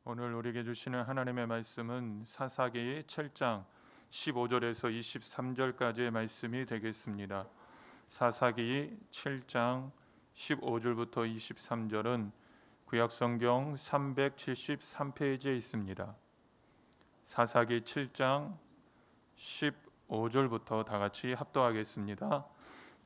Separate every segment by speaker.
Speaker 1: 오늘 우리에게 주시는 하나님의 말씀은 사사기 7장 15절에서 23절까지의 말씀이 되겠습니다. 사사기 7장 15절부터 23절은 구약성경 373페이지에 있습니다. 사사기 7장 15절부터 다 같이 합독하겠습니다.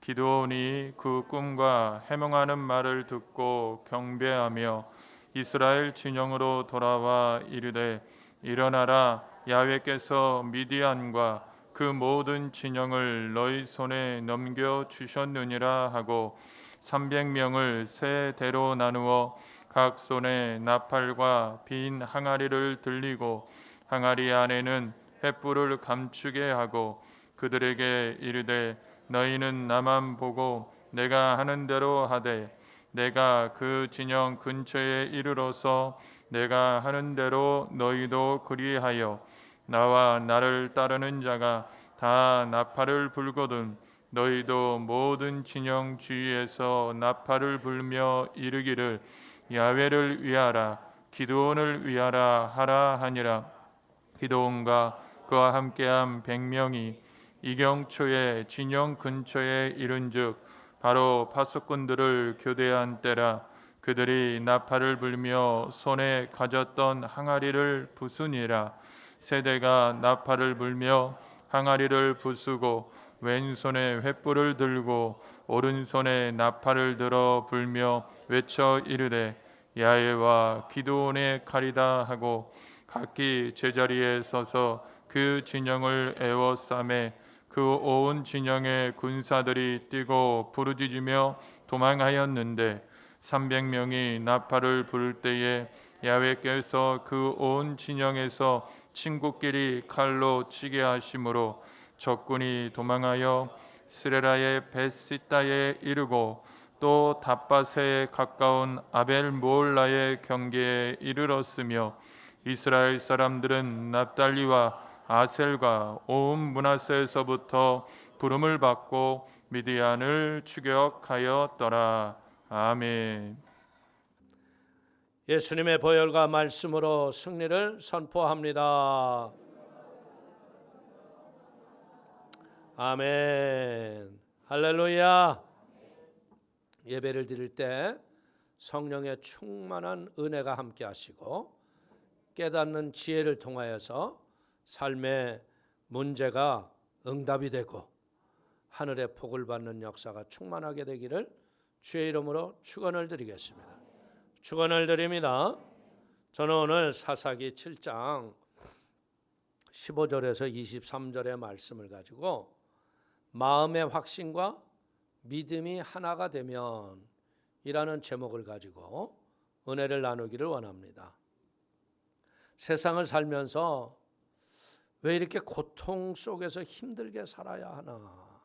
Speaker 1: 기드온이 그 꿈과 해몽하는 말을 듣고 경배하며 이스라엘 진영으로 돌아와 이르되 일어나라, 야훼께서 미디안과 그 모든 진영을 너희 손에 넘겨 주셨느니라 하고 300명을 세 대로 나누어 각 손에 나팔과 빈 항아리를 들리고 항아리 안에는 횃불을 감추게 하고 그들에게 이르되 너희는 나만 보고 내가 하는 대로 하되 내가 그 진영 근처에 이르러서 내가 하는 대로 너희도 그리하여 나와 나를 따르는 자가 다 나팔을 불거든 너희도 모든 진영 주위에서 나팔을 불며 이르기를 야훼를 위하라, 기드온을 위하라 하라 하니라. 기드온과 그와 함께한 100명이 이경초에 진영 근처에 이른즉 바로 파수꾼들을 교대한 때라. 그들이 나팔을 불며 손에 가졌던 항아리를 부수니라. 세대가 나팔을 불며 항아리를 부수고 왼손에 횃불을 들고 오른손에 나팔을 들어 불며 외쳐 이르되 야훼와 기드온의 칼이다 하고 각기 제자리에 서서 그 진영을 에워싸매 그 온 진영의 군사들이 뛰고 부르짖으며 도망하였는데 300명이 나팔을 부를 때에 야훼께서 그 온 진영에서 친구끼리 칼로 치게 하심으로 적군이 도망하여 스레라의 벳시다에 이르고 또 답바세에 가까운 아벨 모올라의 경계에 이르렀으며 이스라엘 사람들은 납달리와 아셀과 온 므낫세에서부터 부름을 받고 미디안을 추격하였더라. 아멘.
Speaker 2: 예수님의 보혈과 말씀으로 승리를 선포합니다. 아멘. 할렐루야. 예배를 드릴 때 성령의 충만한 은혜가 함께 하시고 깨닫는 지혜를 통하여서 삶의 문제가 응답이 되고 하늘의 복을 받는 역사가 충만하게 되기를 주의 이름으로 축원을 드리겠습니다. 축원을 드립니다. 저는 오늘 사사기 7장 15절에서 23절의 말씀을 가지고 마음의 확신과 믿음이 하나가 되면 이라는 제목을 가지고 은혜를 나누기를 원합니다. 세상을 살면서 왜 이렇게 고통 속에서 힘들게 살아야 하나?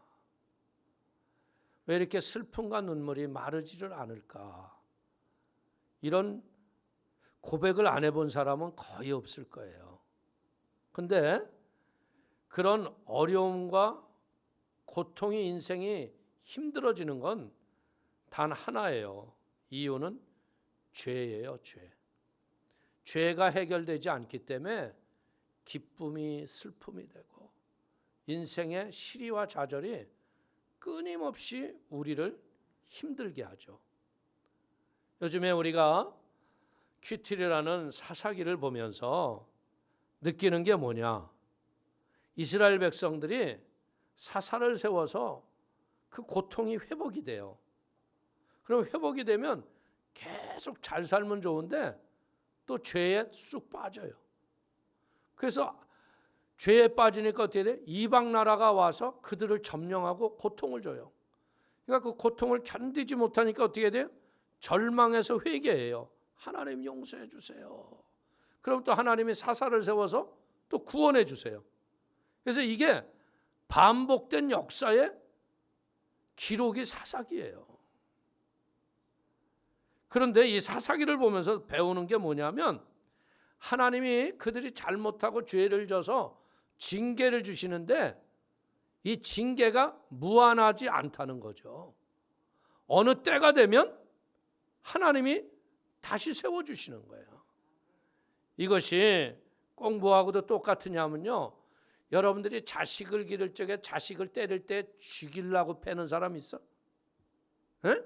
Speaker 2: 왜 이렇게 슬픔과 눈물이 마르지를 않을까? 이런 고백을 안 해본 사람은 거의 없을 거예요. 근데 그런 어려움과 고통이 인생이 힘들어지는 건 단 하나예요. 이유는 죄예요, 죄. 죄가 해결되지 않기 때문에 기쁨이 슬픔이 되고 인생의 시리와 좌절이 끊임없이 우리를 힘들게 하죠. 요즘에 우리가 큐티라는 사사기를 보면서 느끼는 게 뭐냐? 이스라엘 백성들이 사사를 세워서 그 고통이 회복이 돼요. 그럼 회복이 되면 계속 잘 살면 좋은데 또 죄에 쑥 빠져요. 그래서 죄에 빠지니까 어떻게 돼? 이방 나라가 와서 그들을 점령하고 고통을 줘요. 그러니까 그 고통을 견디지 못하니까 어떻게 돼요? 절망해서 회개해요. 하나님 용서해 주세요. 그럼 또 하나님이 사사를 세워서 또 구원해 주세요. 그래서 이게 반복된 역사의 기록이 사사기예요. 그런데 이 사사기를 보면서 배우는 게 뭐냐면 하나님이 그들이 잘못하고 죄를 져서 징계를 주시는데 이 징계가 무한하지 않다는 거죠. 어느 때가 되면 하나님이 다시 세워주시는 거예요. 이것이 꼭 뭐하고도 똑같으냐면요, 여러분들이 자식을 기를 적에 자식을 때릴 때 죽이려고 패는 사람 있어? 에?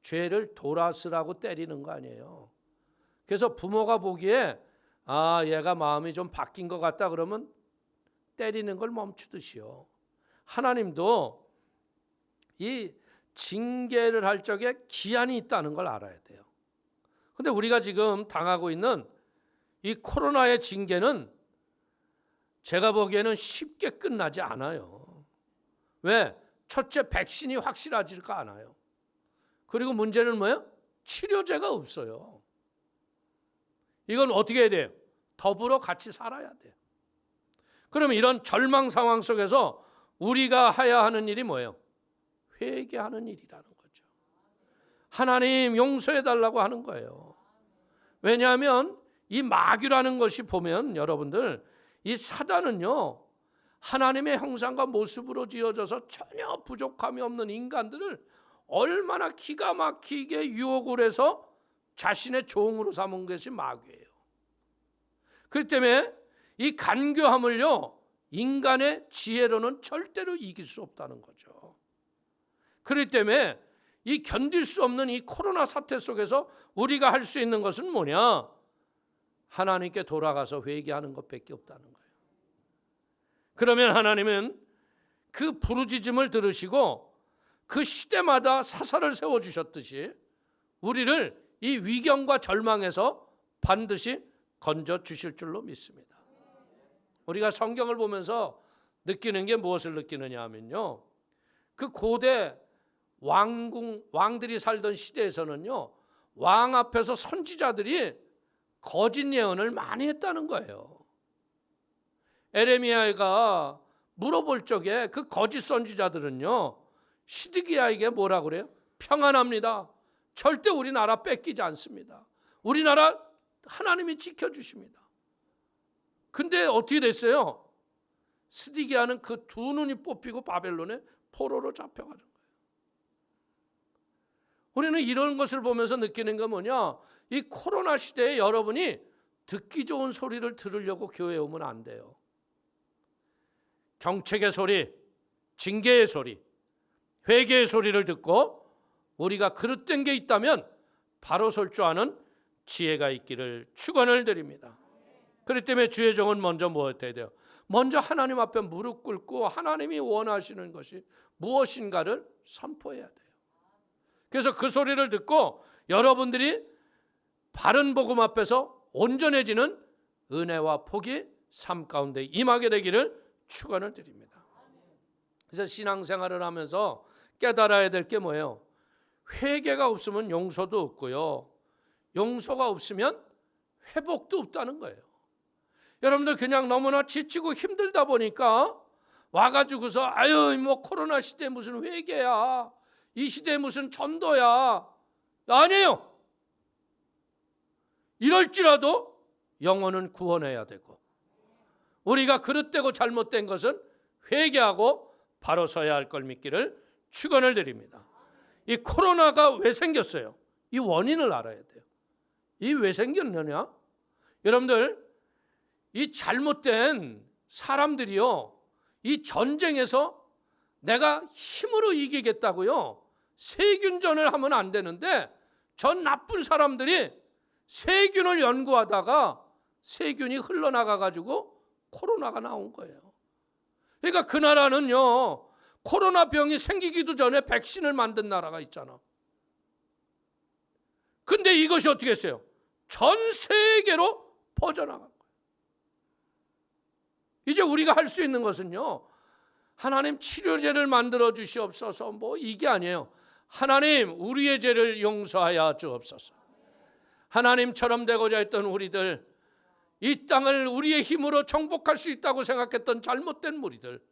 Speaker 2: 죄를 돌아서라고 때리는 거 아니에요. 그래서 부모가 보기에 얘가 마음이 좀 바뀐 것 같다 그러면 때리는 걸 멈추듯이요, 하나님도 이 징계를 할 적에 기한이 있다는 걸 알아야 돼요. 근데 우리가 지금 당하고 있는 이 코로나의 징계는 제가 보기에는 쉽게 끝나지 않아요. 왜? 첫째, 백신이 확실하지가 않아요. 그리고 문제는 뭐예요? 치료제가 없어요. 이건 어떻게 해야 돼요? 더불어 같이 살아야 돼요. 그러면 이런 절망 상황 속에서 우리가 해야 하는 일이 뭐예요? 회개하는 일이라는 거죠. 하나님 용서해 달라고 하는 거예요. 왜냐하면 이 마귀라는 것이 보면 여러분들, 이 사단은요, 하나님의 형상과 모습으로 지어져서 전혀 부족함이 없는 인간들을 얼마나 기가 막히게 유혹을 해서 자신의 종으로 삼은 것이 마귀예요. 그렇기 때문에 이 간교함을요, 인간의 지혜로는 절대로 이길 수 없다는 거죠. 그렇기 때문에 이 견딜 수 없는 이 코로나 사태 속에서 우리가 할 수 있는 것은 뭐냐? 하나님께 돌아가서 회개하는 것밖에 없다는 거예요. 그러면 하나님은 그 부르짖음을 들으시고 그 시대마다 사사를 세워주셨듯이 우리를 이 위경과 절망에서 반드시 건져주실 줄로 믿습니다. 우리가 성경을 보면서 느끼는 게 무엇을 느끼느냐 하면요, 그 고대 왕들이 살던 시대에서는요, 왕 앞에서 선지자들이 거짓 예언을 많이 했다는 거예요. 에레미야가 물어볼 적에 그 거짓 선지자들은요, 시드기야에게 뭐라 그래요? 평안합니다. 절대 우리나라 뺏기지 않습니다. 우리나라 하나님이 지켜주십니다. 근데 어떻게 됐어요? 시드기야는 그 두 눈이 뽑히고 바벨론에 포로로 잡혀가는 거예요. 우리는 이런 것을 보면서 느끼는 건 뭐냐? 이 코로나 시대에 여러분이 듣기 좋은 소리를 들으려고 교회에 오면 안 돼요. 경책의 소리, 징계의 소리, 회개의 소리를 듣고 우리가 그릇된 게 있다면 바로 설 줄 아는 지혜가 있기를 축원을 드립니다. 그렇기 때문에 주의 종은 먼저 무엇 해야 돼요? 먼저 하나님 앞에 무릎 꿇고 하나님이 원하시는 것이 무엇인가를 선포해야 돼요. 그래서 그 소리를 듣고 여러분들이 바른 복음 앞에서 온전해지는 은혜와 복이 삶 가운데 임하게 되기를 축원을 드립니다. 그래서 신앙생활을 하면서 깨달아야 될 게 뭐예요? 회개가 없으면 용서도 없고요, 용서가 없으면 회복도 없다는 거예요. 여러분들 그냥 너무나 지치고 힘들다 보니까 와가지고서 아유 뭐 코로나 시대 무슨 회개야, 이 시대에 무슨 전도야, 아니에요. 이럴지라도 영혼은 구원해야 되고 우리가 그릇되고 잘못된 것은 회개하고 바로 서야 할 걸 믿기를 축원을 드립니다. 이 코로나가 왜 생겼어요? 이 원인을 알아야 돼요. 이 왜 생겼느냐? 여러분들 이 잘못된 사람들이요, 이 전쟁에서 내가 힘으로 이기겠다고요 세균전을 하면 안 되는데 저 나쁜 사람들이 세균을 연구하다가 세균이 흘러나가 가지고 코로나가 나온 거예요. 그러니까 그 나라는요, 코로나 병이 생기기도 전에 백신을 만든 나라가 있잖아. 근데 이것이 어떻게 했어요? 전 세계로 퍼져나간 거예요. 이제 우리가 할 수 있는 것은요, 하나님 치료제를 만들어 주시옵소서, 뭐 이게 아니에요. 하나님 우리의 죄를 용서하여 주옵소서. 하나님처럼 되고자 했던 우리들, 이 땅을 우리의 힘으로 정복할 수 있다고 생각했던 잘못된 무리들,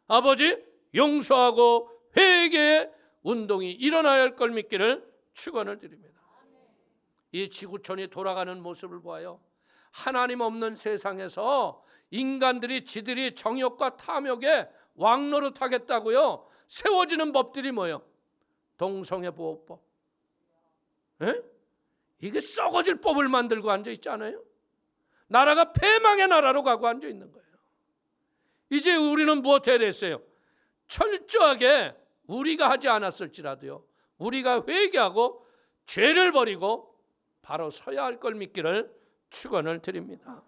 Speaker 2: 아버지 용서하고 회개의 운동이 일어나야 할 걸 믿기를 축원을 드립니다. 이 지구촌이 돌아가는 모습을 보아요. 하나님 없는 세상에서 인간들이 지들이 정욕과 탐욕에 왕노릇하겠다고요 세워지는 법들이 뭐예요? 동성애보호법. 이게 썩어질 법을 만들고 앉아 있지 않아요? 나라가 패망의 나라로 가고 앉아 있는 거예요. 이제 우리는 무엇 해야 됐어요? 철저하게 우리가 하지 않았을지라도요, 우리가 회개하고 죄를 버리고 바로 서야 할 걸 믿기를 축원을 드립니다.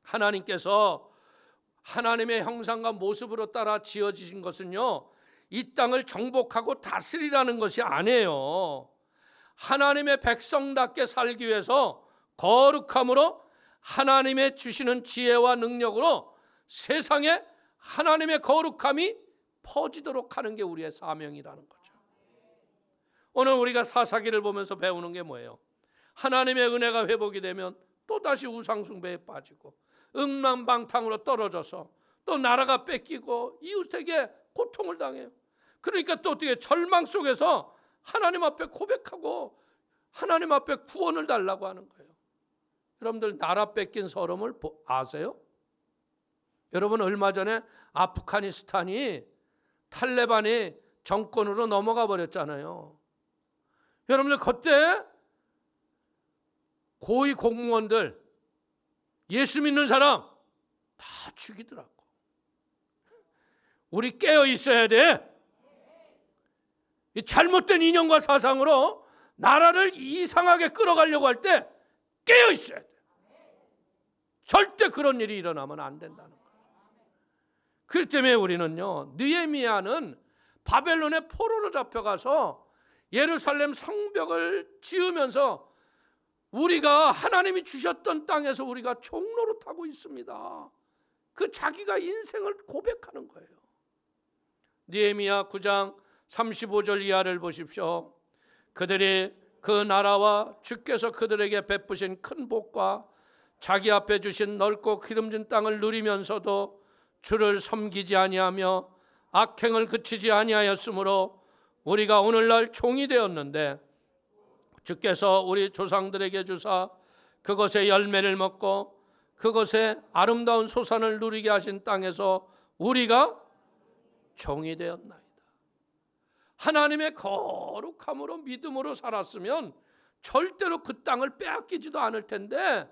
Speaker 2: 하나님께서 하나님의 형상과 모습으로 따라 지어지신 것은요, 이 땅을 정복하고 다스리라는 것이 아니에요. 하나님의 백성답게 살기 위해서 거룩함으로 하나님의 주시는 지혜와 능력으로 세상에 하나님의 거룩함이 퍼지도록 하는 게 우리의 사명이라는 거죠. 오늘 우리가 사사기를 보면서 배우는 게 뭐예요? 하나님의 은혜가 회복이 되면 또다시 우상숭배에 빠지고 음란방탕으로 떨어져서 또 나라가 뺏기고 이웃에게 고통을 당해요. 그러니까 또 어떻게 절망 속에서 하나님 앞에 고백하고 하나님 앞에 구원을 달라고 하는 거예요. 여러분들 나라 뺏긴 서름을 아세요? 여러분 얼마 전에 아프가니스탄이 탈레반이 정권으로 넘어가 버렸잖아요. 여러분들 그때 고위 공무원들, 예수 믿는 사람 다 죽이더라고. 우리 깨어 있어야 돼. 이 잘못된 이념과 사상으로 나라를 이상하게 끌어가려고 할 때 깨어 있어야 돼. 절대 그런 일이 일어나면 안 된다는 거예요. 그렇기 때문에 우리는요, 느헤미야는 바벨론의 포로로 잡혀가서 예루살렘 성벽을 지으면서 우리가 하나님이 주셨던 땅에서 우리가 종로로 타고 있습니다. 그 자기가 인생을 고백하는 거예요. 느헤미야 9장 35절 이하를 보십시오. 그들이 그 나라와 주께서 그들에게 베푸신 큰 복과 자기 앞에 주신 넓고 기름진 땅을 누리면서도 주를 섬기지 아니하며 악행을 그치지 아니하였으므로 우리가 오늘날 종이 되었는데 주께서 우리 조상들에게 주사 그것의 열매를 먹고 그것의 아름다운 소산을 누리게 하신 땅에서 우리가 종이 되었나이다. 하나님의 거룩함으로 믿음으로 살았으면 절대로 그 땅을 빼앗기지도 않을 텐데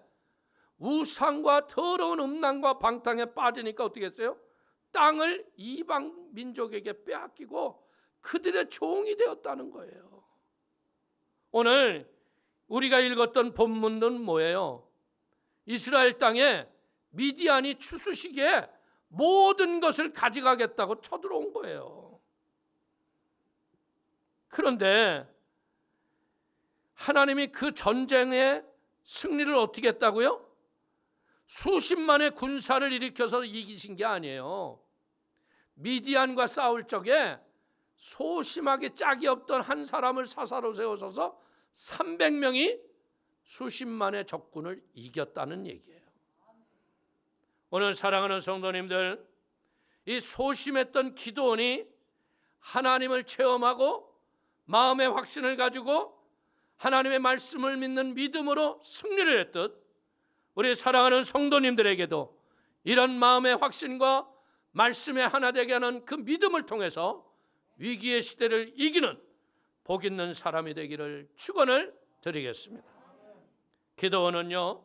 Speaker 2: 우상과 더러운 음란과 방탕에 빠지니까 어떻게 했어요? 땅을 이방 민족에게 빼앗기고 그들의 종이 되었다는 거예요. 오늘 우리가 읽었던 본문은 뭐예요? 이스라엘 땅에 미디안이 추수시기에 모든 것을 가져가겠다고 쳐들어온 거예요. 그런데 하나님이 그 전쟁의 승리를 어떻게 했다고요? 수십만의 군사를 일으켜서 이기신 게 아니에요. 미디안과 싸울 적에 소심하게 짝이 없던 한 사람을 사사로 세워서 300명이 수십만의 적군을 이겼다는 얘기예요. 오늘 사랑하는 성도님들, 이 소심했던 기드온이 하나님을 체험하고 마음의 확신을 가지고 하나님의 말씀을 믿는 믿음으로 승리를 했듯 우리 사랑하는 성도님들에게도 이런 마음의 확신과 말씀에 하나 되게 하는 그 믿음을 통해서 위기의 시대를 이기는 복 있는 사람이 되기를 축원을 드리겠습니다. 기드온은요,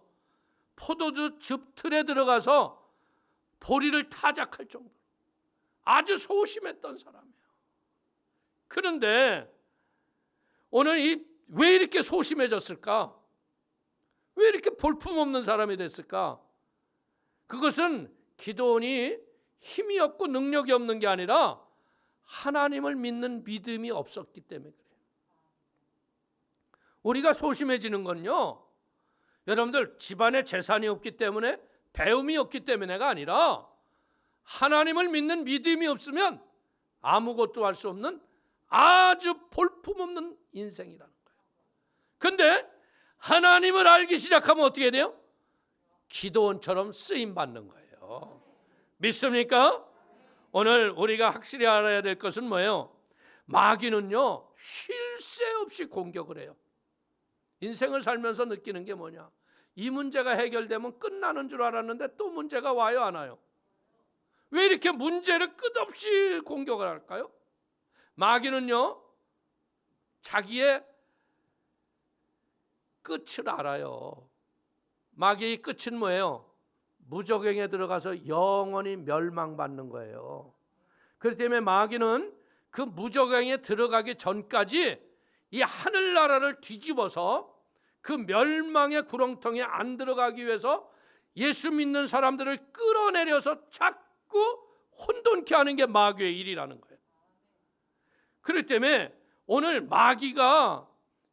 Speaker 2: 포도주 즙 틀에 들어가서 보리를 타작할 정도로 아주 소심했던 사람이에요. 그런데 오늘 왜 이렇게 소심해졌을까? 왜 이렇게 볼품없는 사람이 됐을까? 그것은 기드온이 힘이 없고 능력이 없는 게 아니라 하나님을 믿는 믿음이 없었기 때문에 그래요. 우리가 소심해지는 건요, 여러분들 집안에 재산이 없기 때문에 배움이 없기 때문에가 아니라 하나님을 믿는 믿음이 없으면 아무것도 할 수 없는 아주 볼품없는 인생이라는 거예요. 근데 하나님을 알기 시작하면 어떻게 돼요? 기드온처럼 쓰임 받는 거예요. 믿습니까? 오늘 우리가 확실히 알아야 될 것은 뭐예요? 마귀는요, 쉴 새 없이 공격을 해요. 인생을 살면서 느끼는 게 뭐냐? 이 문제가 해결되면 끝나는 줄 알았는데 또 문제가 와요, 안 와요? 왜 이렇게 문제를 끝없이 공격을 할까요? 마귀는요, 자기의 끝을 알아요. 마귀의 끝은 뭐예요? 무적행에 들어가서 영원히 멸망받는 거예요. 그렇기 때문에 마귀는 그 무적행에 들어가기 전까지 이 하늘나라를 뒤집어서 그 멸망의 구렁텅이에 안 들어가기 위해서 예수 믿는 사람들을 끌어내려서 자꾸 혼돈케 하는 게 마귀의 일이라는 거예요. 그렇기 때문에 오늘 마귀가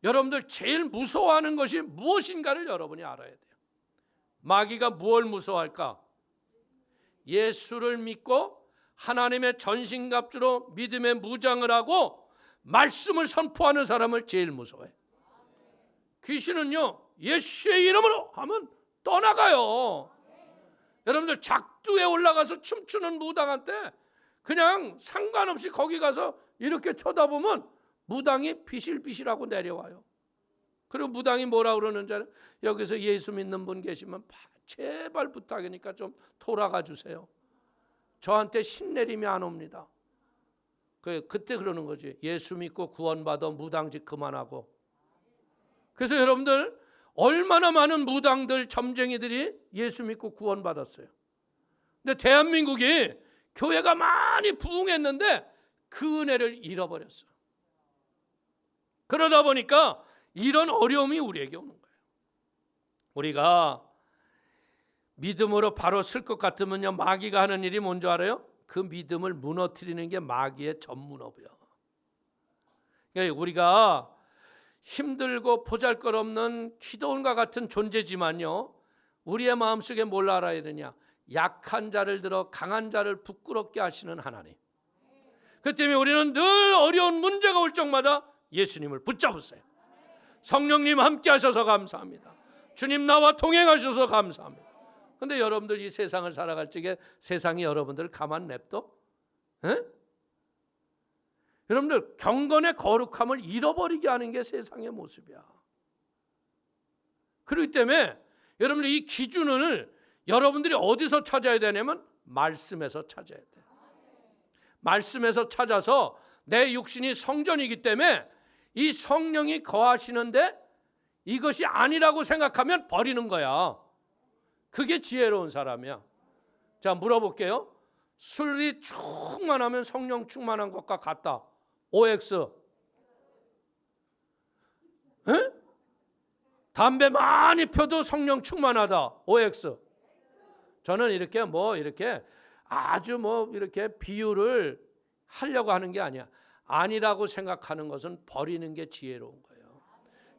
Speaker 2: 여러분들 제일 무서워하는 것이 무엇인가를 여러분이 알아야 돼요. 마귀가 무엇을 무서워할까? 예수를 믿고 하나님의 전신갑주로 믿음의 무장을 하고 말씀을 선포하는 사람을 제일 무서워해요. 귀신은요, 예수의 이름으로 하면 떠나가요. 여러분들 작두에 올라가서 춤추는 무당한테 그냥 상관없이 거기 가서 이렇게 쳐다보면 무당이 비실비실하고 내려와요. 그리고 무당이 뭐라 그러는지 알아요? 여기서 예수 믿는 분 계시면 제발 부탁이니까 좀 돌아가 주세요. 저한테 신내림이 안 옵니다. 그때 그러는 거지. 예수 믿고 구원받아 무당짓 그만하고. 그래서 여러분들 얼마나 많은 무당들 점쟁이들이 예수 믿고 구원받았어요. 근데 대한민국이 교회가 많이 부흥했는데 그 은혜를 잃어버렸어. 그러다 보니까 이런 어려움이 우리에게 오는 거예요. 우리가 믿음으로 바로 쓸 것 같으면요, 마귀가 하는 일이 뭔지 알아요? 그 믿음을 무너뜨리는 게 마귀의 전문업이에요. 그러니까 우리가 힘들고 보잘것없는 기도원과 같은 존재지만요, 우리의 마음속에 뭘 알아야 되냐? 약한 자를 들어 강한 자를 부끄럽게 하시는 하나님. 그 때문에 우리는 늘 어려운 문제가 올 적마다 예수님을 붙잡으세요. 성령님 함께 하셔서 감사합니다. 주님 나와 동행하셔서 감사합니다. 그런데 여러분들 이 세상을 살아갈 적에 세상이 여러분들을 가만 냅둬? 에? 여러분들 경건의 거룩함을 잃어버리게 하는 게 세상의 모습이야. 그렇기 때문에 여러분들 이 기준을 여러분들이 어디서 찾아야 되냐면 말씀에서 찾아야 돼. 말씀에서 찾아서 내 육신이 성전이기 때문에 이 성령이 거하시는데 이것이 아니라고 생각하면 버리는 거야. 그게 지혜로운 사람이야. 자, 물어볼게요. 술이 충만하면 성령 충만한 것과 같다. OX. 에? 담배 많이 펴도 성령 충만하다. OX. 저는 이렇게 아주 이렇게 비유를 하려고 하는 게 아니야. 아니라고 생각하는 것은 버리는 게 지혜로운 거예요.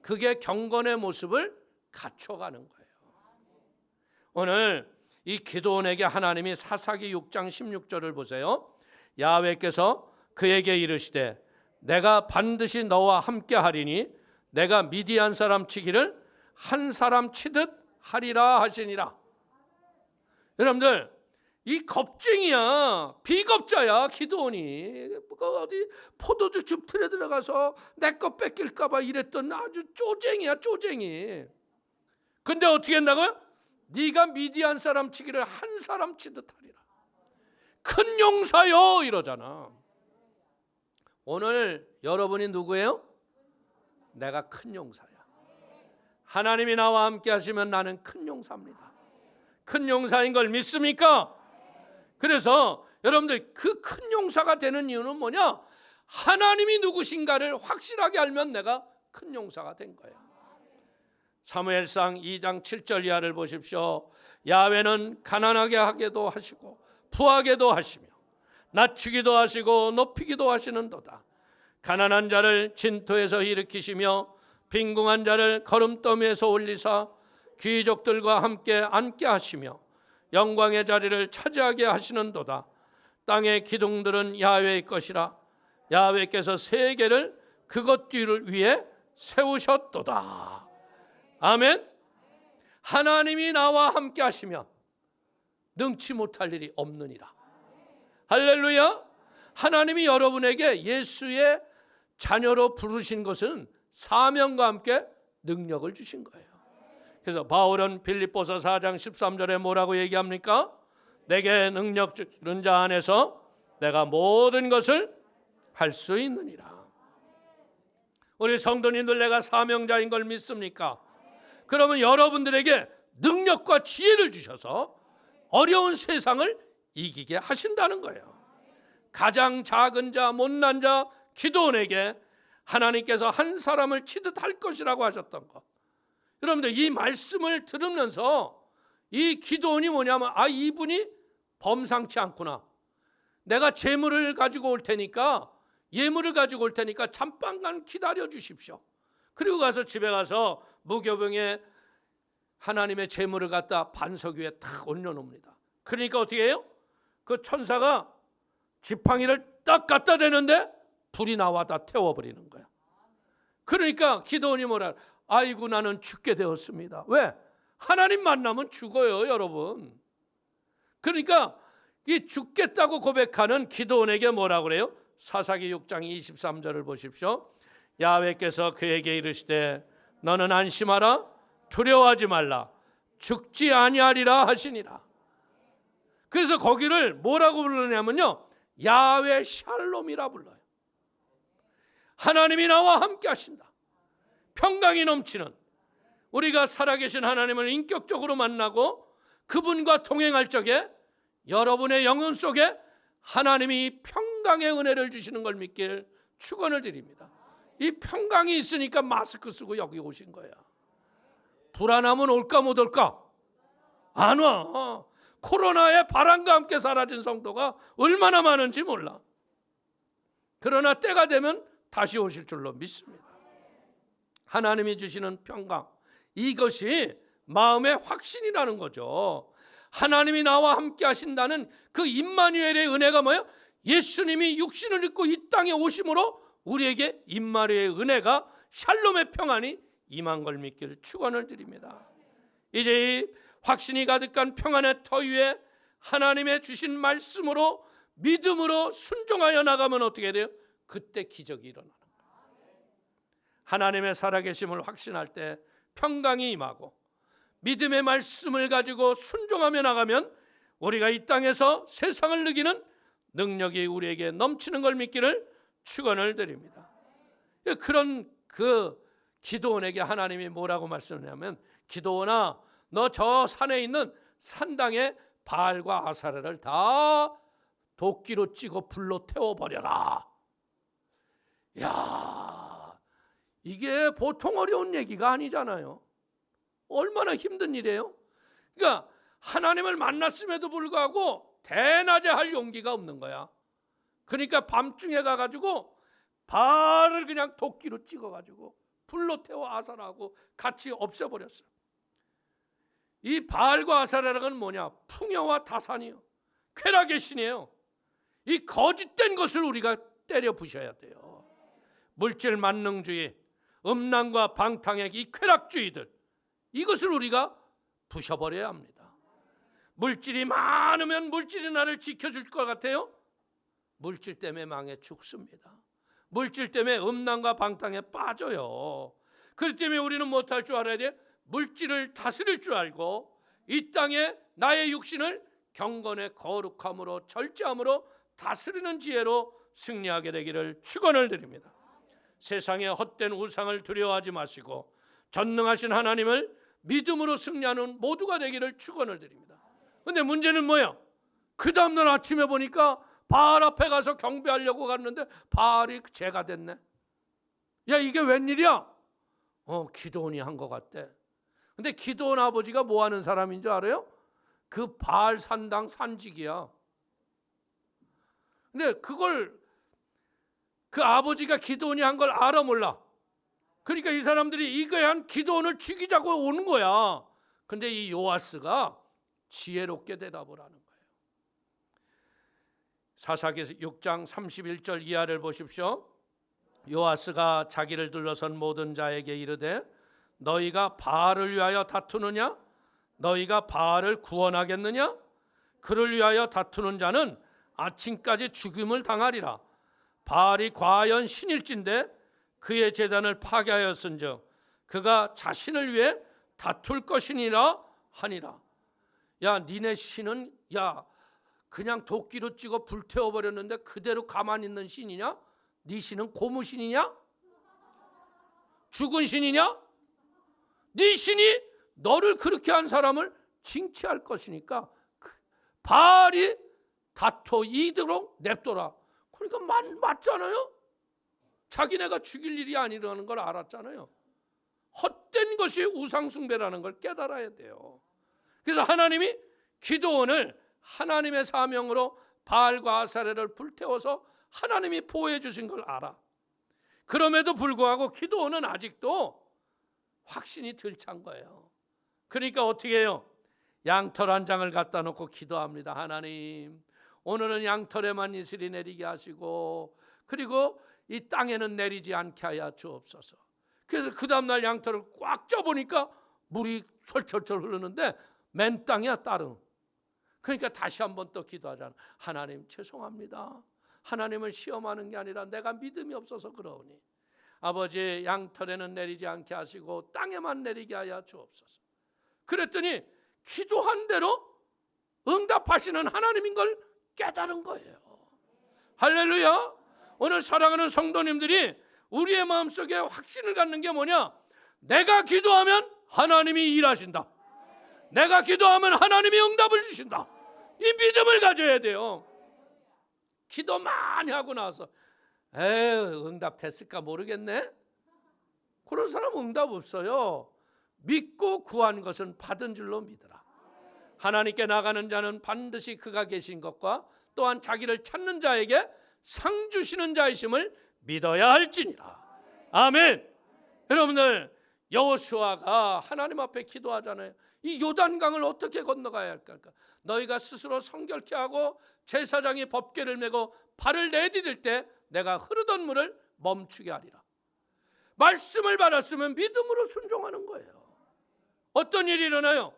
Speaker 2: 그게 경건의 모습을 갖춰가는 거예요. 오늘 이 기드온에게 하나님이 사사기 6장 16절을 보세요. 야훼께서 그에게 이르시되 내가 반드시 너와 함께 하리니 내가 미디안 사람 치기를 한 사람 치듯 하리라 하시니라. 여러분들 이 겁쟁이야, 비겁자야 기드온이. 어디 포도주 줍틀에 들어가서 내 거 뺏길까 봐 이랬던 아주 쪼쟁이야, 쪼쟁이. 근데 어떻게 한다고요? 네가 미디안 사람 치기를 한 사람 치듯 하리라. 큰 용사요 이러잖아. 오늘 여러분이 누구예요? 내가 큰 용사야. 하나님이 나와 함께 하시면 나는 큰 용사입니다. 큰 용사인 걸 믿습니까? 그래서 여러분들 그 큰 용사가 되는 이유는 뭐냐? 하나님이 누구신가를 확실하게 알면 내가 큰 용사가 된 거예요. 사무엘상 2장 7절 이하를 보십시오. 야훼는 가난하게 하게도 하시고 부하게도 하시며 낮추기도 하시고 높이기도 하시는도다. 가난한 자를 진토에서 일으키시며 빈궁한 자를 거름더미에서 올리사 귀족들과 함께 앉게 하시며 영광의 자리를 차지하게 하시는도다. 땅의 기둥들은 야훼의 것이라. 야훼께서 세계를 그것 뒤를 위해 세우셨도다. 아멘. 하나님이 나와 함께 하시면 능치 못할 일이 없느니라. 할렐루야. 하나님이 여러분에게 예수의 자녀로 부르신 것은 사명과 함께 능력을 주신 거예요. 그래서 바울은 빌립보서 4장 13절에 뭐라고 얘기합니까? 내게 능력 주는 자 안에서 내가 모든 것을 할 수 있느니라. 우리 성도님들 내가 사명자인 걸 믿습니까? 그러면 여러분들에게 능력과 지혜를 주셔서 어려운 세상을 이기게 하신다는 거예요. 가장 작은 자, 못난 자 기드온에게 하나님께서 한 사람을 치듯 할 것이라고 하셨던 것. 여러분들 이 말씀을 들으면서 이 기드온이 뭐냐면 이분이 범상치 않구나. 내가 재물을 가지고 올 테니까, 예물을 가지고 올 테니까 잠깐만 기다려 주십시오. 그리고 가서 집에 가서 무교병에 하나님의 재물을 갖다 반석 위에 탁 올려놓습니다. 그러니까 어떻게 해요? 그 천사가 지팡이를 딱 갖다 대는데 불이 나와 다 태워버리는 거야. 그러니까 기드온이 뭐라, 아이고 나는 죽게 되었습니다. 왜? 하나님 만나면 죽어요, 여러분. 그러니까 이 죽겠다고 고백하는 기드온에게 뭐라고 그래요? 사사기 6장 23절을 보십시오. 야훼께서 그에게 이르시되 너는 안심하라, 두려워하지 말라, 죽지 아니하리라 하시니라. 그래서 거기를 뭐라고 부르냐면요, 야훼 샬롬이라 불러요. 하나님이 나와 함께 하신다. 평강이 넘치는, 우리가 살아계신 하나님을 인격적으로 만나고 그분과 동행할 적에 여러분의 영혼 속에 하나님이 평강의 은혜를 주시는 걸 믿길 축원을 드립니다. 이 평강이 있으니까 마스크 쓰고 여기 오신 거야. 불안하면 올까 못 올까? 안 와. 코로나의 바람과 함께 사라진 성도가 얼마나 많은지 몰라. 그러나 때가 되면 다시 오실 줄로 믿습니다. 하나님이 주시는 평강, 이것이 마음의 확신이라는 거죠. 하나님이 나와 함께 하신다는 그 임마누엘의 은혜가 뭐예요? 예수님이 육신을 입고 이 땅에 오심으로 우리에게 임마누엘의 은혜가, 샬롬의 평안이 임한 걸 믿기를 축원을 드립니다. 이제 이 확신이 가득한 평안의 터 위에 하나님의 주신 말씀으로 믿음으로 순종하여 나가면 어떻게 돼요? 그때 기적이 일어나는 거예요. 하나님의 살아계심을 확신할 때 평강이 임하고 믿음의 말씀을 가지고 순종하며 나가면 우리가 이 땅에서 세상을 이기는 능력이 우리에게 넘치는 걸 믿기를 축원을 드립니다. 그런 그 기드온에게 하나님이 뭐라고 말씀하냐면, 기드온아, 너 저 산에 있는 산당의 바알과 아사레를 다 도끼로 찌고 불로 태워버려라. 야, 이게 보통 어려운 얘기가 아니잖아요. 얼마나 힘든 일이에요. 그러니까 하나님을 만났음에도 불구하고 대낮에 할 용기가 없는 거야. 그러니까 밤중에 가가지고 바알을 그냥 도끼로 찍어가지고 불로 태워 아사라하고 같이 없애버렸어요. 이 바알과 아사라는 뭐냐? 풍요와 다산이요, 쾌락의 신이에요. 이 거짓된 것을 우리가 때려 부셔야 돼요. 물질 만능주의, 음란과 방탕의 이 쾌락주의들, 이것을 우리가 부셔버려야 합니다. 물질이 많으면 물질이 나를 지켜줄 것 같아요? 물질 때문에 망해 죽습니다. 물질 때문에 음란과 방탕에 빠져요. 그렇기 때문에 우리는 못할 줄 알아야 돼. 물질을 다스릴 줄 알고 이 땅에 나의 육신을 경건의 거룩함으로, 절제함으로 다스리는 지혜로 승리하게 되기를 축원을 드립니다. 세상의 헛된 우상을 두려워하지 마시고 전능하신 하나님을 믿음으로 승리하는 모두가 되기를 축원을 드립니다. 근데 문제는 뭐야? 그 다음날 아침에 보니까 바알 앞에 가서 경배하려고 갔는데 바알이 죄가 됐네. 야, 이게 웬일이야? 기드온이 한 것 같대. 근데 기드온 아버지가 뭐 하는 사람인 줄 알아요? 그 바알 산당 산직이야. 근데 그걸 그 아버지가 기드온이 한 걸 알아 몰라. 그러니까 이 사람들이 이거에 한 기드온을 죽이자고 오는 거야. 근데 이 요아스가 지혜롭게 대답을 하는 거예요. 사사기 6장 31절 이하를 보십시오. 요아스가 자기를 둘러선 모든 자에게 이르되 너희가 바알을 위하여 다투느냐? 너희가 바알을 구원하겠느냐? 그를 위하여 다투는 자는 아침까지 죽임을 당하리라. 바알이 과연 신일진데 그의 제단을 파괴하였은즉 그가 자신을 위해 다툴 것이니라 하니라. 야, 니네 신은 그냥 도끼로 찍어 불태워버렸는데 그대로 가만히 있는 신이냐? 네 신은 고무신이냐? 죽은 신이냐? 네 신이 너를 그렇게 한 사람을 징치할 것이니까 바알이 다투이도록 냅둬라. 그러니까 맞잖아요. 자기네가 죽일 일이 아니라는 걸 알았잖아요. 헛된 것이 우상숭배라는 걸 깨달아야 돼요. 그래서 하나님이 기드온을 하나님의 사명으로 바알과 아사레를 불태워서 하나님이 보호해 주신 걸 알아. 그럼에도 불구하고 기드온은 아직도 확신이 덜 찬 거예요. 그러니까 어떻게 해요? 양털 한 장을 갖다 놓고 기도합니다. 하나님, 오늘은 양털에만 이슬이 내리게 하시고 그리고 이 땅에는 내리지 않게 하여 주옵소서. 그래서 그 다음날 양털을 꽉 쪄보니까 물이 철철철 흐르는데 맨 땅이야, 따릉. 그러니까 다시 한번 또 기도하잖아. 하나님 죄송합니다. 하나님을 시험하는 게 아니라 내가 믿음이 없어서 그러오니 아버지, 양털에는 내리지 않게 하시고 땅에만 내리게 하여 주옵소서. 그랬더니 기도한 대로 응답하시는 하나님인 걸 깨달은 거예요. 할렐루야. 오늘 사랑하는 성도님들이 우리의 마음속에 확신을 갖는 게 뭐냐? 내가 기도하면 하나님이 일하신다. 내가 기도하면 하나님이 응답을 주신다. 이 믿음을 가져야 돼요. 기도 많이 하고 나서 응답 됐을까 모르겠네. 그런 사람 응답 없어요. 믿고 구한 것은 받은 줄로 믿으라. 하나님께 나가는 자는 반드시 그가 계신 것과 또한 자기를 찾는 자에게 상 주시는 자이심을 믿어야 할지니라. 아멘. 여러분들, 여호수아가 하나님 앞에 기도하잖아요. 이 요단강을 어떻게 건너가야 할까? 너희가 스스로 성결케 하고 제사장이 법궤를 메고 발을 내디딜 때 내가 흐르던 물을 멈추게 하리라. 말씀을 받았으면 믿음으로 순종하는 거예요. 어떤 일이 일어나요?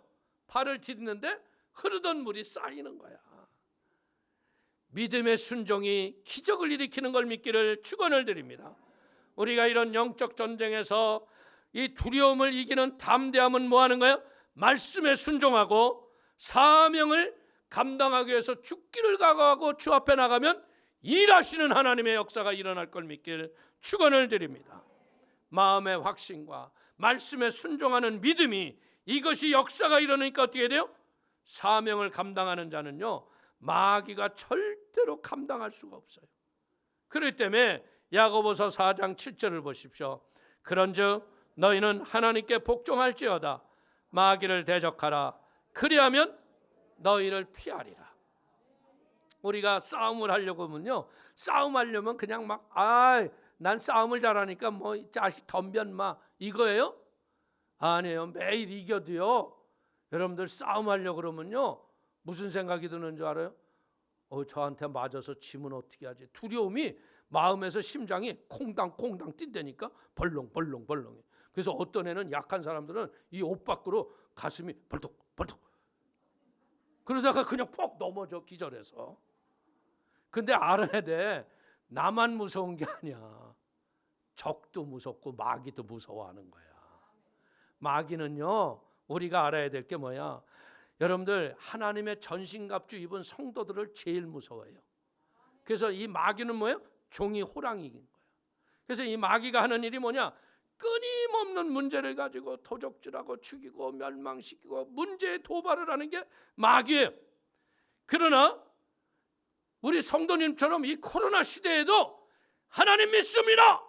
Speaker 2: 발을 디디는데 흐르던 물이 쌓이는 거야. 믿음의 순종이 기적을 일으키는 걸 믿기를 축원을 드립니다. 우리가 이런 영적 전쟁에서 이 두려움을 이기는 담대함은 뭐 하는 거예요? 말씀에 순종하고 사명을 감당하기 위해서 죽기를 각오하고 주 앞에 나가면 일하시는 하나님의 역사가 일어날 걸 믿기를 축원을 드립니다. 마음의 확신과 말씀에 순종하는 믿음이, 이것이 역사가 일어나니까 어떻게 돼요? 사명을 감당하는 자는요, 마귀가 절대로 감당할 수가 없어요. 그렇기 때문에 야고보서 4장 7절을 보십시오. 그런즉 너희는 하나님께 복종할지어다. 마귀를 대적하라. 그리하면 너희를 피하리라. 우리가 싸움을 하려고 하면요, 싸움하려면 그냥 막 난 싸움을 잘하니까 뭐 자식 덤변 마 이거예요? 아니에요. 매일 이겨도요, 여러분들 싸움하려고 그러면요 무슨 생각이 드는 줄 알아요? 저한테 맞아서 지면 어떻게 하지? 두려움이 마음에서 심장이 콩당콩당 뛴다니까 벌렁벌렁. 그래서 어떤 애는, 약한 사람들은 이 옷 밖으로 가슴이 벌떡벌떡 그러다가 그냥 퍽 넘어져, 기절해서. 근데 알아야 돼, 나만 무서운 게 아니야. 적도 무섭고 마귀도 무서워하는 거야. 마귀는요, 우리가 알아야 될 게 뭐야? 여러분들, 하나님의 전신갑주 입은 성도들을 제일 무서워해요. 그래서 이 마귀는 뭐예요? 종이 호랑이인 거예요. 그래서 이 마귀가 하는 일이 뭐냐? 끊임없는 문제를 가지고 도적질하고 죽이고 멸망시키고 문제에 도발을 하는 게 마귀예요. 그러나 우리 성도님처럼 이 코로나 시대에도 하나님 믿습니다.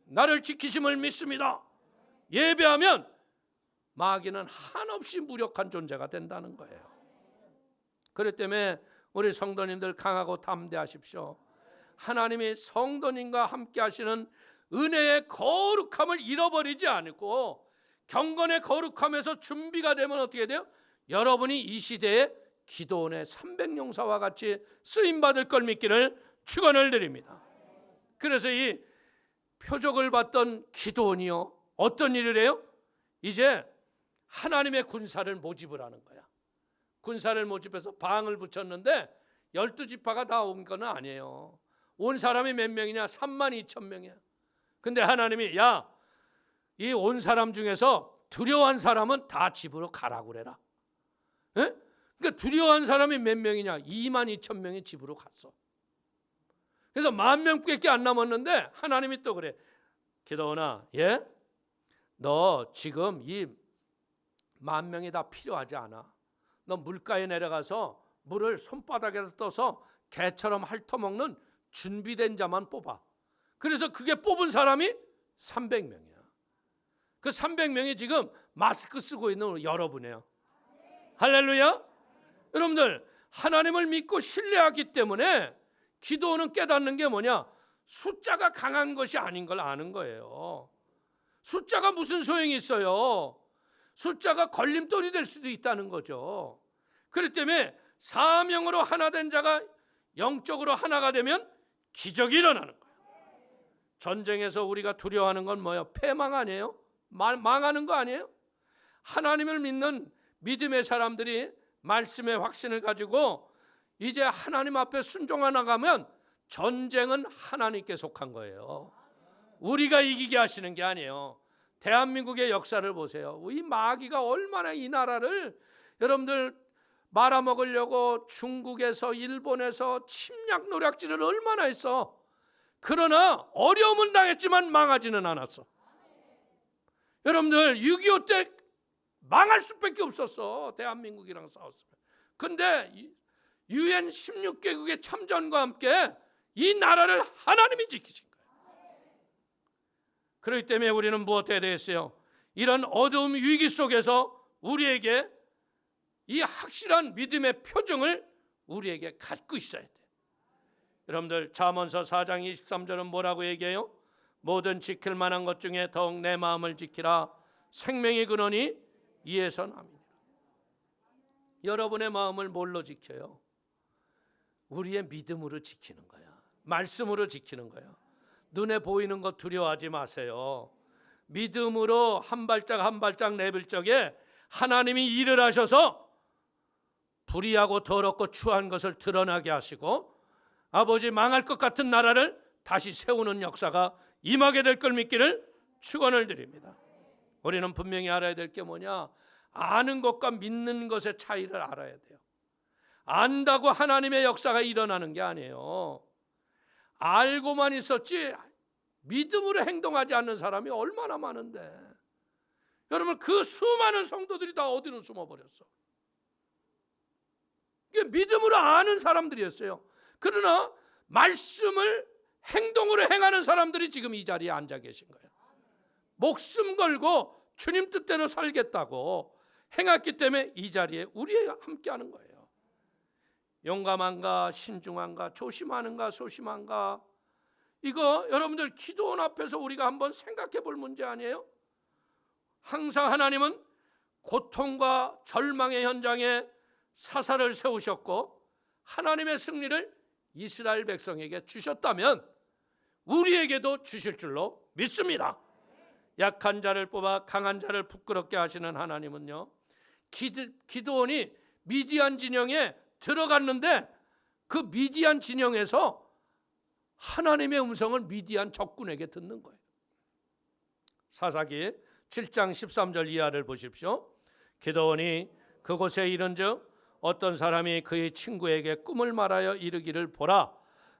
Speaker 2: 나를 지키심을 믿습니다. 예배하면 마귀는 한없이 무력한 존재가 된다는 거예요. 그렇기 때문에 우리 성도님들 강하고 담대하십시오. 하나님이 성도님과 함께 하시는 은혜의 거룩함을 잃어버리지 않고 경건의 거룩함에서 준비가 되면 어떻게 돼요? 여러분이 이 시대에 기도원의 300용사와 같이 쓰임받을 걸 믿기를 축원을 드립니다. 그래서 이 표적을 받던 기도원이요, 어떤 일을 해요? 이제 하나님의 군사를 모집을 하는 거야. 군사를 모집해서 방을 붙였는데 12지파가 다 온 건 아니에요. 온 사람이 몇 명이냐? 32,000명이야. 근데 하나님이, 야, 이 온 사람 중에서 두려워한 사람은 다 집으로 가라고 그래라. 에? 그러니까 두려워한 사람이 몇 명이냐? 22,000명이 집으로 갔어. 그래서 10,000명밖에 안 남았는데 하나님이 또 그래. 기도원아, 너 지금 이 10,000명이 다 필요하지 않아. 너 물가에 내려가서 물을 손바닥에서 떠서 개처럼 핥아먹는 준비된 자만 뽑아. 그래서 그게 뽑은 사람이 300명이야. 그 300명이 지금 마스크 쓰고 있는 여러분이에요. 할렐루야. 여러분들, 하나님을 믿고 신뢰하기 때문에 기도는 깨닫는 게 뭐냐? 숫자가 강한 것이 아닌 걸 아는 거예요. 숫자가 무슨 소용이 있어요? 숫자가 걸림돌이 될 수도 있다는 거죠. 그렇기 때문에 사명으로 하나 된 자가 영적으로 하나가 되면 기적이 일어나는 거예요. 전쟁에서 우리가 두려워하는 건 뭐예요? 패망 아니에요? 망하는 거 아니에요? 하나님을 믿는 믿음의 사람들이 말씀의 확신을 가지고 이제 하나님 앞에 순종하 나가면 전쟁은 하나님께 속한 거예요. 우리가 이기게 하시는 게 아니에요. 대한민국의 역사를 보세요. 이 마귀가 얼마나 이 나라를 여러분들 말아먹으려고 중국에서 일본에서 침략 노략질을 얼마나 했어. 그러나 어려움은 당했지만 망하지는 않았어. 여러분들 6.25 때 망할 수밖에 없었어. 대한민국이랑 싸웠으면. 근데 UN 16개국의 참전과 함께 이 나라를 하나님이 지키신 거예요. 그렇기 때문에 우리는 무엇해야 되겠어요? 이런 어두움 위기 속에서 우리에게 이 확실한 믿음의 표정을 우리에게 갖고 있어야 돼. 여러분들 잠언서 4장 23절은 뭐라고 얘기해요? 모든 지킬 만한 것 중에 더욱 내 마음을 지키라. 생명의 근원이 이에서 남이니라. 여러분의 마음을 뭘로 지켜요? 우리의 믿음으로 지키는 거야. 말씀으로 지키는 거야. 눈에 보이는 것 두려워하지 마세요. 믿음으로 한 발짝 한 발짝 내밀 적에 하나님이 일을 하셔서 불의하고 더럽고 추한 것을 드러나게 하시고 아버지 망할 것 같은 나라를 다시 세우는 역사가 임하게 될 걸 믿기를 축원을 드립니다. 우리는 분명히 알아야 될 게 뭐냐? 아는 것과 믿는 것의 차이를 알아야 돼요. 안다고 하나님의 역사가 일어나는 게 아니에요. 알고만 있었지 믿음으로 행동하지 않는 사람이 얼마나 많은데. 여러분, 그 수많은 성도들이 다 어디로 숨어버렸어? 이게 믿음으로 아는 사람들이었어요. 그러나 말씀을 행동으로 행하는 사람들이 지금 이 자리에 앉아 계신 거예요. 목숨 걸고 주님 뜻대로 살겠다고 행했기 때문에 이 자리에 우리가 함께하는 거예요. 용감한가 신중한가 조심하는가 소심한가, 이거 여러분들 기도원 앞에서 우리가 한번 생각해 볼 문제 아니에요? 항상 하나님은 고통과 절망의 현장에 사사를 세우셨고 하나님의 승리를 이스라엘 백성에게 주셨다면 우리에게도 주실 줄로 믿습니다. 약한 자를 뽑아 강한 자를 부끄럽게 하시는 하나님은요, 기드온이 미디안 진영에 들어갔는데 그 미디안 진영에서 하나님의 음성을 미디안 적군에게 듣는 거예요. 사사기 7장 13절 이하를 보십시오. 기드온이 그곳에 이른즉 어떤 사람이 그의 친구에게 꿈을 말하여 이르기를, 보라,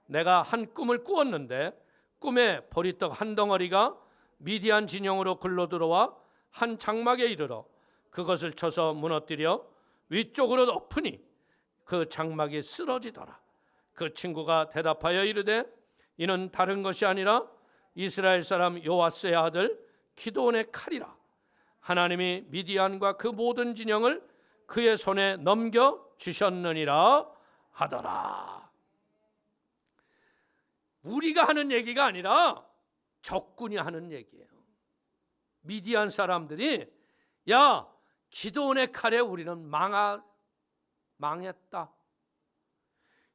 Speaker 2: 내가 한 꿈을 꾸었는데 꿈에 보리떡 한 덩어리가 미디안 진영으로 굴러들어와 한 장막에 이르러 그것을 쳐서 무너뜨려 위쪽으로 엎으니 그 장막이 쓰러지더라. 그 친구가 대답하여 이르되 이는 다른 것이 아니라 이스라엘 사람 요아스의 아들 기드온의 칼이라. 하나님이 미디안과 그 모든 진영을 그의 손에 넘겨 주셨느니라 하더라. 우리가 하는 얘기가 아니라 적군이 하는 얘기예요. 미디안 사람들이 야, 기드온의 칼에 우리는 망했다.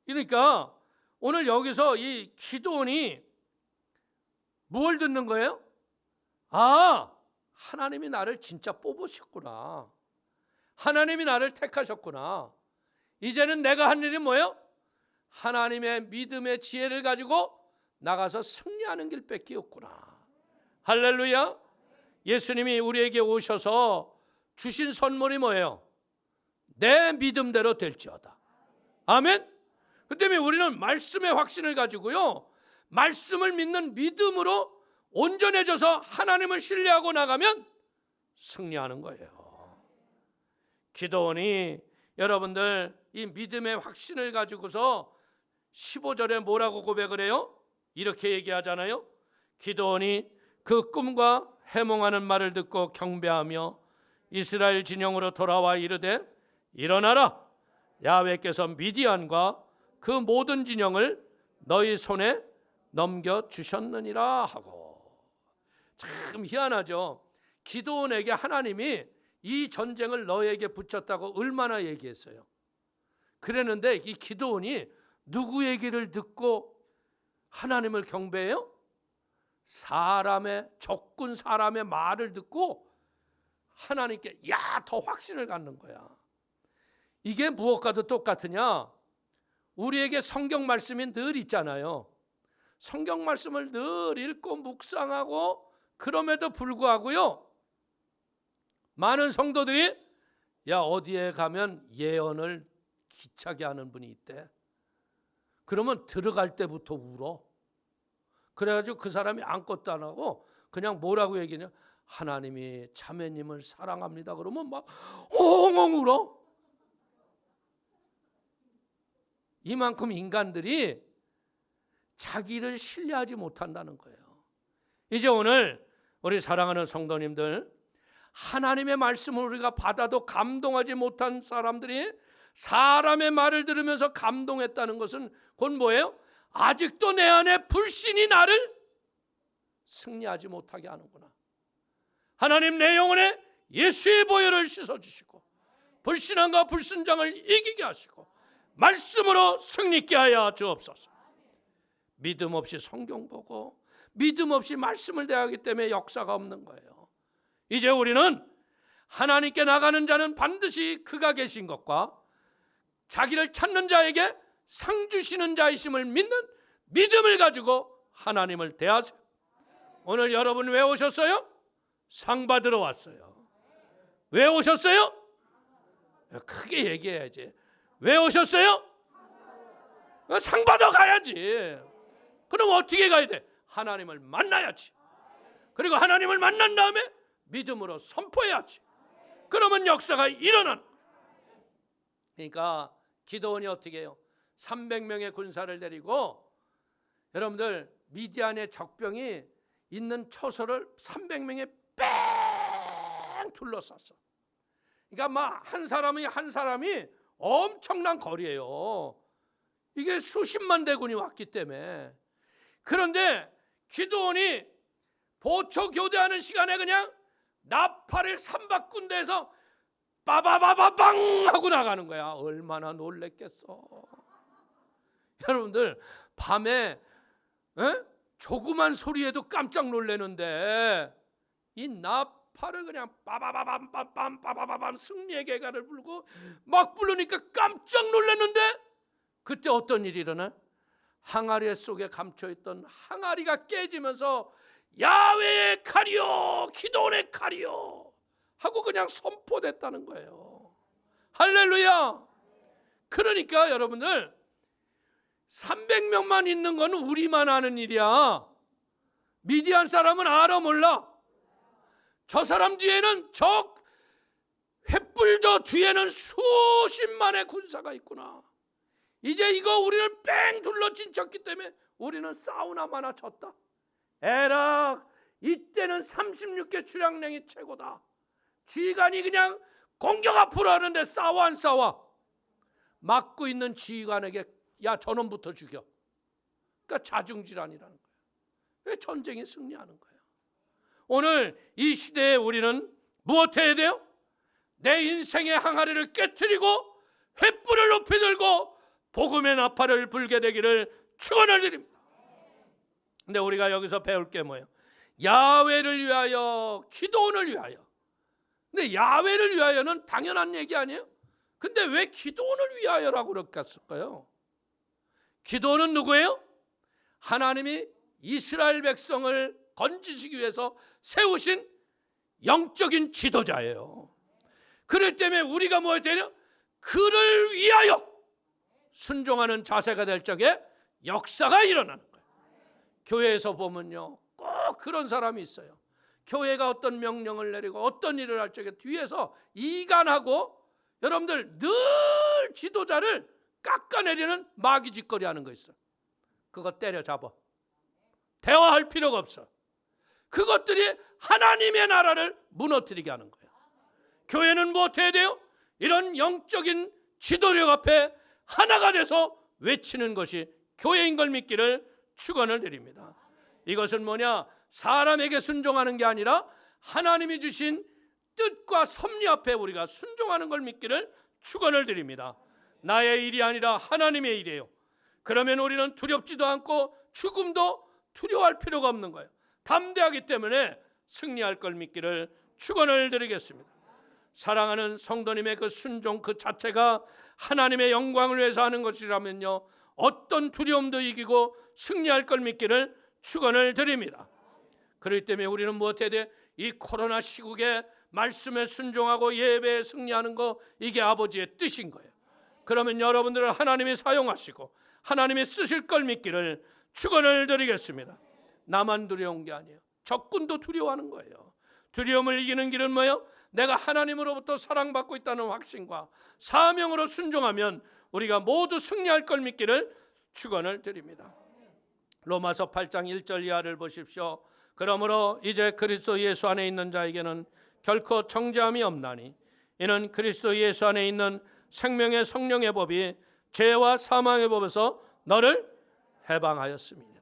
Speaker 2: 그러니까 오늘 여기서 이 기드온이 뭘 듣는 거예요? 아, 하나님이 나를 진짜 뽑으셨구나. 하나님이 나를 택하셨구나. 이제는 내가 한 일이 뭐예요? 하나님의 믿음의 지혜를 가지고 나가서 승리하는 길밖에 없구나. 할렐루야. 예수님이 우리에게 오셔서 주신 선물이 뭐예요? 내 믿음대로 될지어다. 아멘. 그 때문에 우리는 말씀의 확신을 가지고요, 말씀을 믿는 믿음으로 온전해져서 하나님을 신뢰하고 나가면 승리하는 거예요. 기도원이 여러분들 이 믿음의 확신을 가지고서 15절에 뭐라고 고백을 해요? 이렇게 얘기하잖아요. 기도원이 그 꿈과 해몽하는 말을 듣고 경배하며 이스라엘 진영으로 돌아와 이르되 일어나라, 야훼께서 미디안과 그 모든 진영을 너희 손에 넘겨주셨느니라 하고. 참 희한하죠. 기도원에게 하나님이 이 전쟁을 너에게 붙였다고 얼마나 얘기했어요. 그랬는데 이 기도원이 누구 얘기를 듣고 하나님을 경배해요? 적군 사람의 말을 듣고 하나님께 더 확신을 갖는 거야. 이게 무엇과도 똑같으냐? 우리에게 성경 말씀이 늘 있잖아요. 성경 말씀을 늘 읽고 묵상하고 그럼에도 불구하고요, 많은 성도들이 어디에 가면 예언을 기차게 하는 분이 있대. 그러면 들어갈 때부터 울어. 그래가지고 그 사람이 아무것도 안 하고 그냥 뭐라고 얘기하냐, 하나님이 자매님을 사랑합니다 그러면 막 엉엉 울어. 이만큼 인간들이 자기를 신뢰하지 못한다는 거예요. 이제 오늘 우리 사랑하는 성도님들, 하나님의 말씀을 우리가 받아도 감동하지 못한 사람들이 사람의 말을 들으면서 감동했다는 것은 곧 뭐예요? 아직도 내 안에 불신이 나를 승리하지 못하게 하는구나. 하나님, 내 영혼에 예수의 보혈을 씻어주시고 불신함과 불순종을 이기게 하시고 말씀으로 승리케 하여 주옵소서. 믿음 없이 성경 보고 믿음 없이 말씀을 대하기 때문에 역사가 없는 거예요. 이제 우리는 하나님께 나가는 자는 반드시 그가 계신 것과 자기를 찾는 자에게 상 주시는 자이심을 믿는 믿음을 가지고 하나님을 대하세요. 오늘 여러분 왜 오셨어요? 상 받으러 왔어요. 왜 오셨어요? 크게 얘기해야지. 왜 오셨어요? 상 받아 가야지. 그럼 어떻게 가야 돼? 하나님을 만나야지. 그리고 하나님을 만난 다음에 믿음으로 선포해야지. 그러면 역사가 일어나는. 그러니까 기도원이 어떻게 해요? 300명의 군사를 데리고, 여러분들 미디안의 적병이 있는 처소를 300명이 뺑 둘러쌌어. 그러니까 막 한 사람이 엄청난 거리예요. 이게 수십만 대군이 왔기 때문에. 그런데 기도원이 보초 교대하는 시간에 그냥 나팔을 삼박군대에서 빠바바바방 하고 나가는 거야. 얼마나 놀랬겠어. 여러분들 밤에 조그만 소리에도 깜짝 놀래는데 이 나팔을 그냥 빠바바밤 빠바바밤 승리의 개가를 불고 막 부르니까 깜짝 놀랐는데, 그때 어떤 일이 일어나? 항아리 속에 감춰있던 항아리가 깨지면서 야훼의 칼이요 기도원의 칼이요 하고 그냥 선포됐다는 거예요. 할렐루야. 그러니까 여러분들 300명만 있는 건 우리만 아는 일이야. 미디안 사람은 알아 몰라? 저 사람 뒤에는 횃불 저 뒤에는 수십만의 군사가 있구나. 이제 이거 우리를 뺑 둘러 진쳤기 때문에 우리는 싸우나마나 졌다. 에라, 이때는 36개 주량령이 최고다. 지휘관이 그냥 공격 앞으로 하는데 싸워 안 싸워? 막고 있는 지휘관에게 저놈부터 죽여. 그러니까 자중질환이라는 거예요. 왜 전쟁에 승리하는 거예요? 오늘 이 시대에 우리는 무엇 해야 돼요? 내 인생의 항아리를 깨트리고 횃불을 높이 들고 복음의 나팔을 불게 되기를 축원을 드립니다. 근데 우리가 여기서 배울 게 뭐예요? 야훼를 위하여, 기도원을 위하여. 근데 야훼를 위하여는 당연한 얘기 아니에요? 근데 왜 기도원을 위하여라고 그렇게 했을까요? 기도원은 누구예요? 하나님이 이스라엘 백성을 건지시기 위해서 세우신 영적인 지도자예요. 그렇기 때문에 우리가 뭐 해야 되냐? 그를 위하여 순종하는 자세가 될 적에 역사가 일어나는 거예요. 교회에서 보면요, 꼭 그런 사람이 있어요. 교회가 어떤 명령을 내리고 어떤 일을 할 적에 뒤에서 이간하고 여러분들 늘 지도자를 깎아내리는 마귀 짓거리 하는 거 있어. 그거 때려잡아. 대화할 필요가 없어. 그것들이 하나님의 나라를 무너뜨리게 하는 거예요. 교회는 뭐 어떻게 해야 돼요? 이런 영적인 지도력 앞에 하나가 돼서 외치는 것이 교회인 걸 믿기를 축원을 드립니다. 이것은 뭐냐? 사람에게 순종하는 게 아니라 하나님이 주신 뜻과 섭리 앞에 우리가 순종하는 걸 믿기를 축원을 드립니다. 나의 일이 아니라 하나님의 일이에요. 그러면 우리는 두렵지도 않고 죽음도 두려워할 필요가 없는 거예요. 담대하기 때문에 승리할 걸 믿기를 축원을 드리겠습니다. 사랑하는 성도님의 그 순종 그 자체가 하나님의 영광을 위해서 하는 것이라면요, 어떤 두려움도 이기고 승리할 걸 믿기를 축원을 드립니다. 그렇기 때문에 우리는 무엇해야 돼? 이 코로나 시국에 말씀에 순종하고 예배에 승리하는 거, 이게 아버지의 뜻인 거예요. 그러면 여러분들을 하나님이 사용하시고 하나님이 쓰실 걸 믿기를 축원을 드리겠습니다. 나만 두려운 게 아니에요. 적군도 두려워하는 거예요. 두려움을 이기는 길은 뭐예요? 내가 하나님으로부터 사랑받고 있다는 확신과 사명으로 순종하면 우리가 모두 승리할 걸 믿기를 축원을 드립니다. 로마서 8장 1절 이하를 보십시오. 그러므로 이제 그리스도 예수 안에 있는 자에게는 결코 정죄함이 없나니 이는 그리스도 예수 안에 있는 생명의 성령의 법이 죄와 사망의 법에서 너를 해방하였습니다.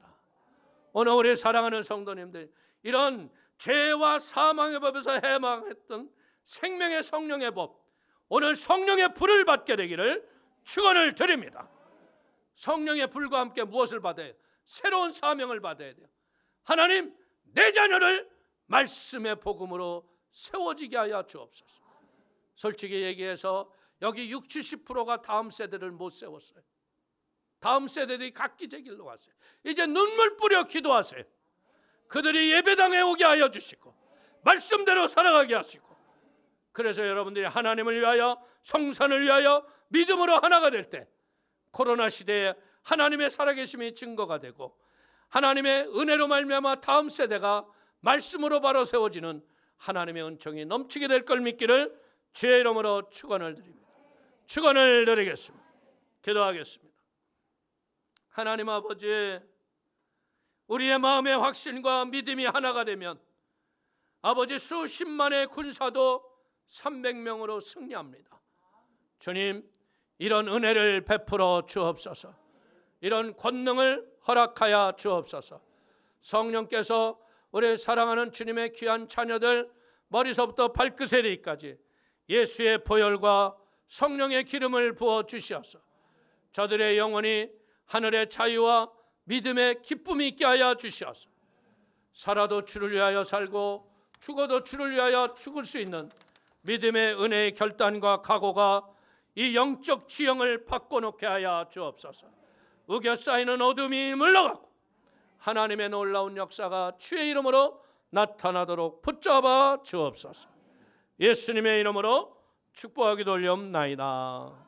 Speaker 2: 오늘 우리 사랑하는 성도님들, 이런 죄와 사망의 법에서 해방했던 생명의 성령의 법, 오늘 성령의 불을 받게 되기를 축원을 드립니다. 성령의 불과 함께 무엇을 받아야 돼요? 새로운 사명을 받아야 돼요. 하나님, 내 자녀를 말씀의 복음으로 세워지게 하여 주옵소서. 솔직히 얘기해서 여기 60, 70%가 다음 세대를 못 세웠어요. 다음 세대들이 각기 제 길로 갔어요. 이제 눈물 뿌려 기도하세요. 그들이 예배당에 오게 하여 주시고 말씀대로 살아가게 하시고, 그래서 여러분들이 하나님을 위하여, 성산을 위하여 믿음으로 하나가 될 때 코로나 시대에 하나님의 살아계심이 증거가 되고 하나님의 은혜로 말미암아 다음 세대가 말씀으로 바로 세워지는 하나님의 은총이 넘치게 될 걸 믿기를 주의 이름으로 축원을 드립니다. 축원을 드리겠습니다. 기도하겠습니다. 하나님 아버지, 우리의 마음의 확신과 믿음이 하나가 되면 아버지 수십만의 군사도 300명으로 승리합니다. 주님, 이런 은혜를 베풀어 주옵소서. 이런 권능을 허락하여 주옵소서. 성령께서 우리 사랑하는 주님의 귀한 자녀들 머리서부터 발끝에 이르기까지 예수의 보혈과 성령의 기름을 부어 주시어서 저들의 영혼이 하늘의 자유와 믿음의 기쁨이 있게 하여 주시어서 살아도 주를 위하여 살고 죽어도 주를 위하여 죽을 수 있는 믿음의 은혜의 결단과 각오가 이 영적 지형을 바꿔놓게 하여 주옵소서. 우겨 쌓이는 어둠이 물러가고 하나님의 놀라운 역사가 주의 이름으로 나타나도록 붙잡아 주옵소서. 예수님의 이름으로 축복하기도 올려옵나이다.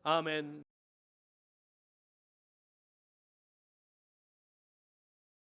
Speaker 2: 아멘.